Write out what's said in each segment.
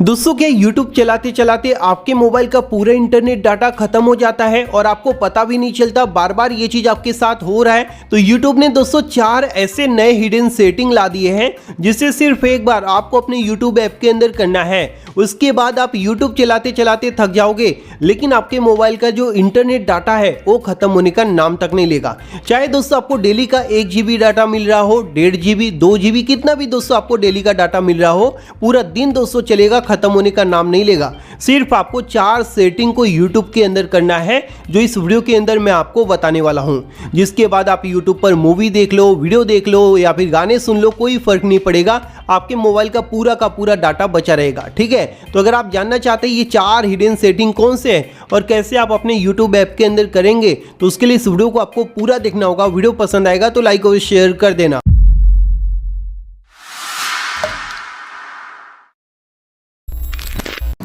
दोस्तों क्या YouTube चलाते चलाते आपके मोबाइल का पूरा इंटरनेट डाटा खत्म हो जाता है और आपको पता भी नहीं चलता, बार बार ये चीज आपके साथ हो रहा है। तो YouTube ने दोस्तों 4 ऐसे नए हिडन सेटिंग ला दिए हैं जिसे सिर्फ एक बार आपको अपने YouTube ऐप के अंदर करना है। उसके बाद आप YouTube चलाते चलाते थक जाओगे, लेकिन आपके मोबाइल का जो इंटरनेट डाटा है वो खत्म होने का नाम तक नहीं लेगा। चाहे दोस्तों आपको डेली का 1 GB डाटा मिल रहा हो, 1.5 GB, 2 GB, कितना भी दोस्तों आपको डेली का डाटा मिल रहा हो, पूरा दिन दोस्तों चलेगा, खत्म होने का नाम नहीं लेगा। सिर्फ आपको 4 सेटिंग को YouTube के अंदर करना है, जो इस वीडियो के अंदर मैं आपको बताने वाला हूं। जिसके बाद आप YouTube पर मूवी देख लो, वीडियो देख लो या फिर गाने सुन लो, कोई फर्क नहीं पड़ेगा, आपके मोबाइल का पूरा डाटा बचा रहेगा। ठीक है, तो अगर आप जानना चाहते हैं ये 4 हिडन सेटिंग कौन से हैं और कैसे आप अपने YouTube ऐप के अंदर करेंगे, तो उसके लिए इस वीडियो को आपको पूरा देखना होगा। वीडियो पसंद आएगा तो लाइक और शेयर कर देना।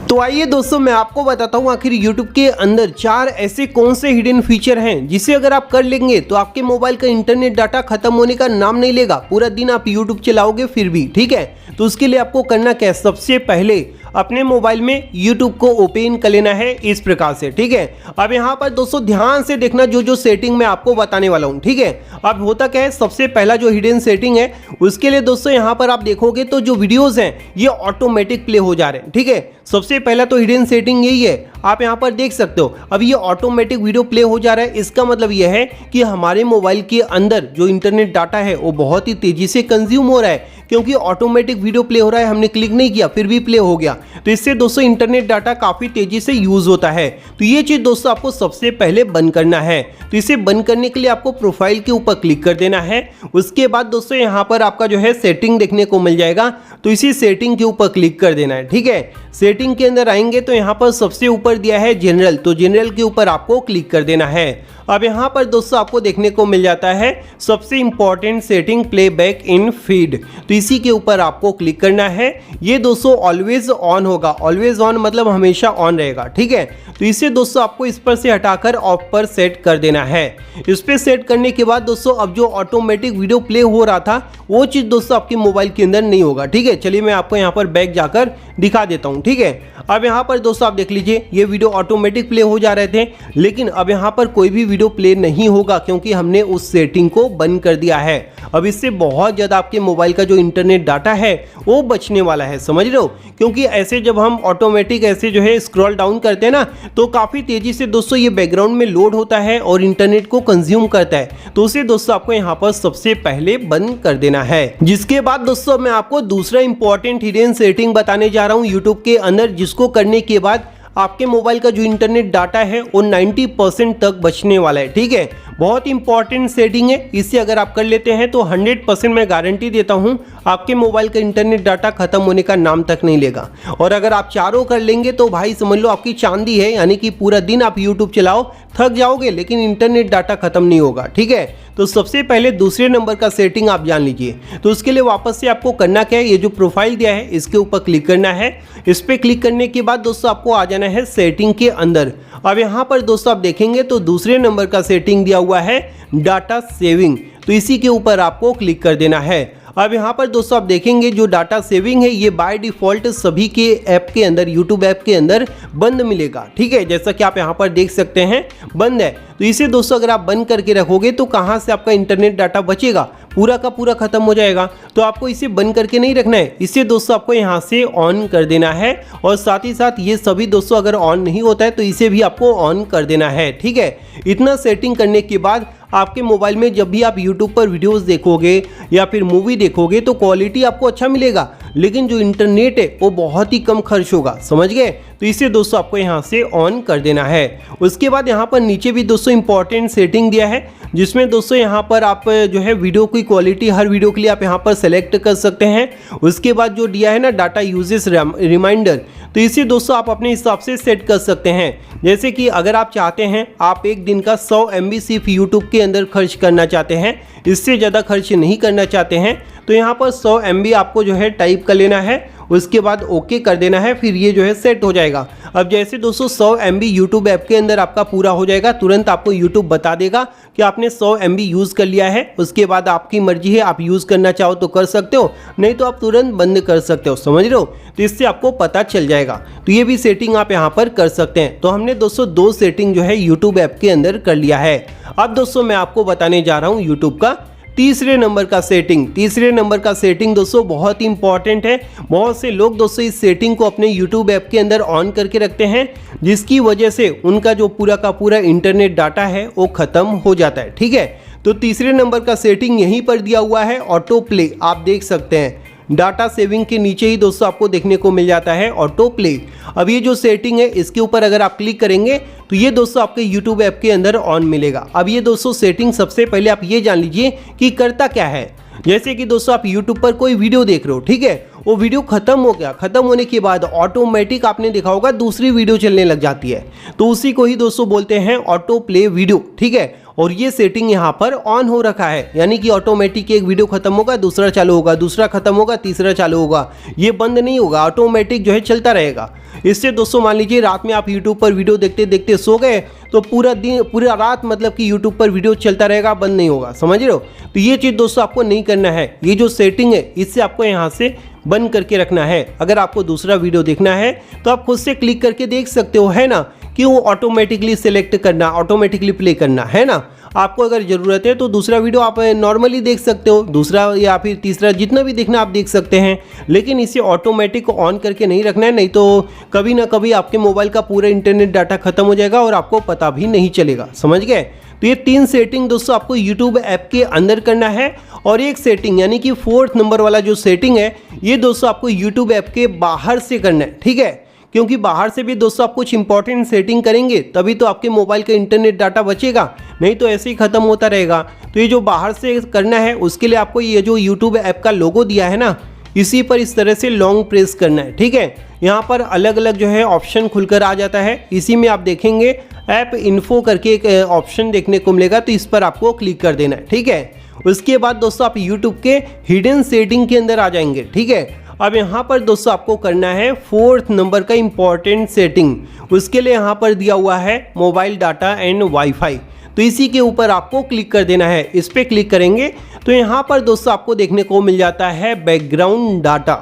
तो आइए दोस्तों मैं आपको बताता हूं आखिर YouTube के अंदर 4 ऐसे कौन से हिडन फीचर हैं जिसे अगर आप कर लेंगे तो आपके मोबाइल का इंटरनेट डाटा खत्म होने का नाम नहीं लेगा। पूरा दिन आप YouTube चलाओगे फिर भी। ठीक है, तो उसके लिए आपको करना क्या है, सबसे पहले अपने मोबाइल में YouTube को ओपन कर लेना है इस प्रकार से। ठीक है, अब यहाँ पर दोस्तों ध्यान से देखना जो सेटिंग मैं आपको बताने वाला हूँ। ठीक है, अब होता क्या है, सबसे पहला जो हिडन सेटिंग है उसके लिए दोस्तों यहाँ पर आप देखोगे तो जो वीडियोस हैं ये ऑटोमेटिक प्ले हो जा रहे हैं। ठीक है, सबसे पहला तो हिडन सेटिंग यही है, आप यहाँ पर देख सकते हो। अब ये ऑटोमेटिक वीडियो प्ले हो जा रहा है, इसका मतलब यह है कि हमारे मोबाइल के अंदर जो इंटरनेट डाटा है वो बहुत ही तेजी से कंज्यूम हो रहा है, क्योंकि ऑटोमेटिक वीडियो प्ले हो रहा है, हमने क्लिक नहीं किया फिर भी प्ले हो गया। तो इससे दोस्तों इंटरनेट डाटा काफी तेजी से यूज होता है। तो ये चीज दोस्तों आपको सबसे पहले बंद करना है। तो इसे बंद करने के लिए आपको प्रोफाइल के ऊपर क्लिक कर देना है। उसके बाद दोस्तों यहाँ पर आपका जो है सेटिंग देखने को मिल जाएगा, तो इसी सेटिंग के ऊपर क्लिक कर देना है। ठीक है, सेटिंग के अंदर आएंगे तो यहाँ पर सबसे ऊपर दिया है जनरल, तो जनरल के ऊपर आपको क्लिक कर देना है। अब यहाँ पर दोस्तों आपको देखने को मिल जाता है सबसे इंपॉर्टेंट सेटिंग, प्लेबैक इन फीड, तो इसी के ऊपर आपको क्लिक करना है। ये दोस्तों ऑलवेज ऑन होगा, ऑलवेज ऑन मतलब हमेशा ऑन रहेगा। ठीक है, तो इसे दोस्तों आपको इस पर से हटाकर ऑफ पर सेट कर देना है। इस पे सेट करने के बाद दोस्तों अब जो ऑटोमेटिक वीडियो प्ले हो रहा था वो चीज दोस्तों आपके मोबाइल के अंदर नहीं होगा। ठीक है, चलिए मैं आपको यहाँ पर बैक जाकर दिखा देता हूँ। ठीक है, अब यहाँ पर दोस्तों आप देख लीजिए ये वीडियो ऑटोमेटिक प्ले हो जा रहे थे, लेकिन अब यहाँ पर कोई भी वीडियो प्ले नहीं होगा क्योंकि हमने उस सेटिंग को बंद कर दिया है। अब इससे बहुत ज़्यादा आपके मोबाइल का जो इंटरनेट डाटा है वो बचने वाला है, समझ रहे हो। क्योंकि ऐसे जब हम ऑटोमेटिक ऐसे जो है स्क्रॉल डाउन करते हैं ना, तो काफ़ी तेज़ी से दोस्तों ये बैकग्राउंड में लोड होता है और इंटरनेट को कंज्यूम करता है। तो उसे दोस्तों आपको यहाँ पर सबसे पहले बंद कर देना है। जिसके बाद दोस्तों मैं आपको दूसरा इंपॉर्टेंट हिडन सेटिंग बताने जा रहा हूँ यूट्यूब के अंदर, जिसको करने के बाद आपके मोबाइल का जो इंटरनेट डाटा है वो 90% तक बचने वाला है। ठीक है, बहुत इंपॉर्टेंट सेटिंग है, इसे अगर आप कर लेते हैं तो 100% मैं गारंटी देता हूं आपके मोबाइल का इंटरनेट डाटा खत्म होने का नाम तक नहीं लेगा। और अगर आप चारों कर लेंगे तो भाई समझ लो आपकी चांदी है, यानी कि पूरा दिन आप YouTube चलाओ, थक जाओगे लेकिन इंटरनेट डाटा खत्म नहीं होगा। ठीक है, तो सबसे पहले दूसरे नंबर का सेटिंग आप जान लीजिए। तो उसके लिए वापस से आपको करना क्या है, ये जो प्रोफाइल दिया है इसके ऊपर क्लिक करना है। इस पर क्लिक करने के बाद दोस्तों आपको आ जाना है सेटिंग के अंदर। अब यहाँ पर दोस्तों आप देखेंगे तो दूसरे नंबर का सेटिंग दिया हुआ है डाटा सेविंग, तो इसी के ऊपर आपको क्लिक कर देना है। अब यहाँ पर दोस्तों आप देखेंगे जो डाटा सेविंग है ये बाय डिफ़ॉल्ट सभी के ऐप के अंदर, YouTube ऐप के अंदर बंद मिलेगा। ठीक है, जैसा कि आप यहाँ पर देख सकते हैं बंद है। तो इसे दोस्तों अगर आप बंद करके रखोगे तो कहाँ से आपका इंटरनेट डाटा बचेगा, पूरा का पूरा खत्म हो जाएगा। तो आपको इसे बंद करके नहीं रखना है, इसे दोस्तों आपको यहाँ से ऑन कर देना है। और साथ ही साथ ये सभी दोस्तों अगर ऑन नहीं होता है तो इसे भी आपको ऑन कर देना है। ठीक है, इतना सेटिंग करने के बाद आपके मोबाइल में जब भी आप YouTube पर वीडियोस देखोगे या फिर मूवी देखोगे तो क्वालिटी आपको अच्छा मिलेगा, लेकिन जो इंटरनेट है वो बहुत ही कम खर्च होगा, समझ गए। तो इसे दोस्तों आपको यहाँ से ऑन कर देना है। उसके बाद यहाँ पर नीचे भी दोस्तों इंपॉर्टेंट सेटिंग दिया है, जिसमें दोस्तों यहाँ पर आप जो है वीडियो की क्वालिटी हर वीडियो के लिए आप यहाँ पर सेलेक्ट कर सकते हैं। उसके बाद जो दिया है ना डाटा यूजेस रिमाइंडर, तो इसे दोस्तों आप अपने हिसाब से सेट कर सकते हैं। जैसे कि अगर आप चाहते हैं आप एक दिन का 100 MB सिर्फ YouTube के अंदर खर्च करना चाहते हैं, इससे ज़्यादा खर्च नहीं करना चाहते हैं, तो यहाँ पर 100 MB आपको जो है टाइप कर लेना है। उसके बाद ओके कर देना है, फिर ये जो है सेट हो जाएगा। अब जैसे दोस्तों 100 MB यूट्यूब ऐप के अंदर आपका पूरा हो जाएगा, तुरंत आपको यूट्यूब बता देगा कि आपने 100 MB यूज़ कर लिया है। उसके बाद आपकी मर्जी है, आप यूज़ करना चाहो तो कर सकते हो, नहीं तो आप तुरंत बंद कर सकते हो, समझ रहे हो। तो इससे आपको पता चल जाएगा। तो ये भी सेटिंग आप यहाँ पर कर सकते हैं। तो हमने दोस्तों 2 सेटिंग जो है यूट्यूब ऐप के अंदर कर लिया है। अब दोस्तों मैं आपको बताने जा रहा हूँ यूट्यूब का तीसरे नंबर का सेटिंग। तीसरे नंबर का सेटिंग दोस्तों बहुत ही इंपॉर्टेंट है। बहुत से लोग दोस्तों इस सेटिंग को अपने यूट्यूब ऐप के अंदर ऑन करके रखते हैं, जिसकी वजह से उनका जो पूरा का पूरा इंटरनेट डाटा है वो ख़त्म हो जाता है। ठीक है, तो तीसरे नंबर का सेटिंग यहीं पर दिया हुआ है, ऑटो प्ले। आप देख सकते हैं डाटा सेविंग के नीचे ही दोस्तों आपको देखने को मिल जाता है ऑटो प्ले। अब ये जो सेटिंग है इसके ऊपर अगर आप क्लिक करेंगे तो ये दोस्तों आपके यूट्यूब ऐप के अंदर ऑन मिलेगा। अब ये दोस्तों सेटिंग सबसे पहले आप ये जान लीजिए कि करता क्या है। जैसे कि दोस्तों आप यूट्यूब पर कोई वीडियो देख रहे हो, ठीक है, वो वीडियो खत्म हो गया, खत्म होने के बाद ऑटोमेटिक आपने देखा होगा दूसरी वीडियो चलने लग जाती है, तो उसी को ही दोस्तों बोलते हैं ऑटो प्ले वीडियो। ठीक है, और ये सेटिंग यहाँ पर ऑन हो रखा है, यानी कि ऑटोमेटिक एक वीडियो खत्म होगा दूसरा चालू होगा, दूसरा खत्म होगा तीसरा चालू होगा, ये बंद नहीं होगा, ऑटोमेटिक जो है चलता रहेगा। इससे दोस्तों मान लीजिए रात में आप यूट्यूब पर वीडियो देखते देखते सो गए तो पूरा दिन पूरा रात मतलब कि यूट्यूब पर वीडियो चलता रहेगा, बंद नहीं होगा, समझ रहे हो। तो ये चीज़ दोस्तों आपको नहीं करना है। ये जो सेटिंग है इससे आपको यहाँ से बंद करके रखना है। अगर आपको दूसरा वीडियो देखना है तो आप खुद से क्लिक करके देख सकते हो, है ना, कि वो ऑटोमेटिकली सिलेक्ट करना, ऑटोमेटिकली प्ले करना, है ना। आपको अगर ज़रूरत है तो दूसरा वीडियो आप नॉर्मली देख सकते हो, दूसरा या फिर तीसरा जितना भी देखना आप देख सकते हैं, लेकिन इसे ऑटोमेटिक ऑन करके नहीं रखना है, नहीं तो कभी ना कभी आपके मोबाइल का पूरा इंटरनेट डाटा खत्म हो जाएगा और आपको पता भी नहीं चलेगा, समझ गए। तो ये 3 सेटिंग दोस्तों आपको यूट्यूब ऐप के अंदर करना है, और एक सेटिंग यानी कि 4th नंबर वाला जो सेटिंग है ये दोस्तों आपको यूट्यूब ऐप के बाहर से करना है। ठीक है, क्योंकि बाहर से भी दोस्तों आप कुछ इंपॉर्टेंट सेटिंग करेंगे तभी तो आपके मोबाइल का इंटरनेट डाटा बचेगा, नहीं तो ऐसे ही ख़त्म होता रहेगा। तो ये जो बाहर से करना है उसके लिए आपको ये जो यूट्यूब ऐप का लोगो दिया है ना, इसी पर इस तरह से लॉन्ग प्रेस करना है। ठीक है, यहाँ पर अलग अलग जो है ऑप्शन खुलकर आ जाता है। इसी में आप देखेंगे ऐप इन्फो करके एक ऑप्शन देखने को मिलेगा, तो इस पर आपको क्लिक कर देना है। ठीक है, उसके बाद दोस्तों आप यूट्यूब के हिडन सेटिंग के अंदर आ जाएंगे। ठीक है, अब यहाँ पर दोस्तों आपको करना है 4th नंबर का इंपॉर्टेंट सेटिंग। उसके लिए यहाँ पर दिया हुआ है मोबाइल डाटा एंड वाईफाई, तो इसी के ऊपर आपको क्लिक कर देना है। इस पर क्लिक करेंगे तो यहाँ पर दोस्तों आपको देखने को मिल जाता है बैकग्राउंड डाटा।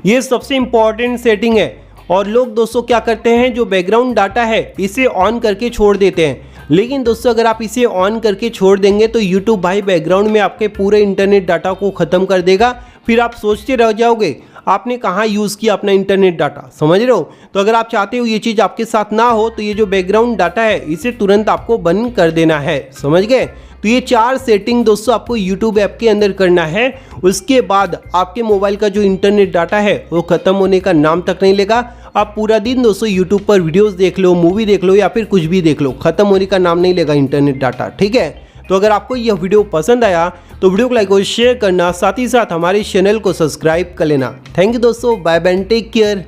ये सबसे इंपॉर्टेंट सेटिंग है, और लोग दोस्तों क्या करते हैं, जो बैकग्राउंड डाटा है इसे ऑन करके छोड़ देते हैं। लेकिन दोस्तों अगर आप इसे ऑन करके छोड़ देंगे तो YouTube भाई बैकग्राउंड में आपके पूरे इंटरनेट डाटा को ख़त्म कर देगा, फिर आप सोचते रह जाओगे आपने कहाँ यूज़ किया अपना इंटरनेट डाटा, समझ रहे हो। तो अगर आप चाहते हो ये चीज़ आपके साथ ना हो तो ये जो बैकग्राउंड डाटा है इसे तुरंत आपको बंद कर देना है, समझ गए। तो ये 4 सेटिंग दोस्तों आपको YouTube ऐप के अंदर करना है। उसके बाद आपके मोबाइल का जो इंटरनेट डाटा है वो ख़त्म होने का नाम तक नहीं लेगा। आप पूरा दिन दोस्तों YouTube पर वीडियोस देख लो, मूवी देख लो या फिर कुछ भी देख लो, ख़त्म होने का नाम नहीं लेगा इंटरनेट डाटा। ठीक है, तो अगर आपको यह वीडियो पसंद आया तो वीडियो को लाइक और शेयर करना, साथ ही साथ हमारे चैनल को सब्सक्राइब कर लेना। थैंक यू दोस्तों, बाय बाय, टेक केयर।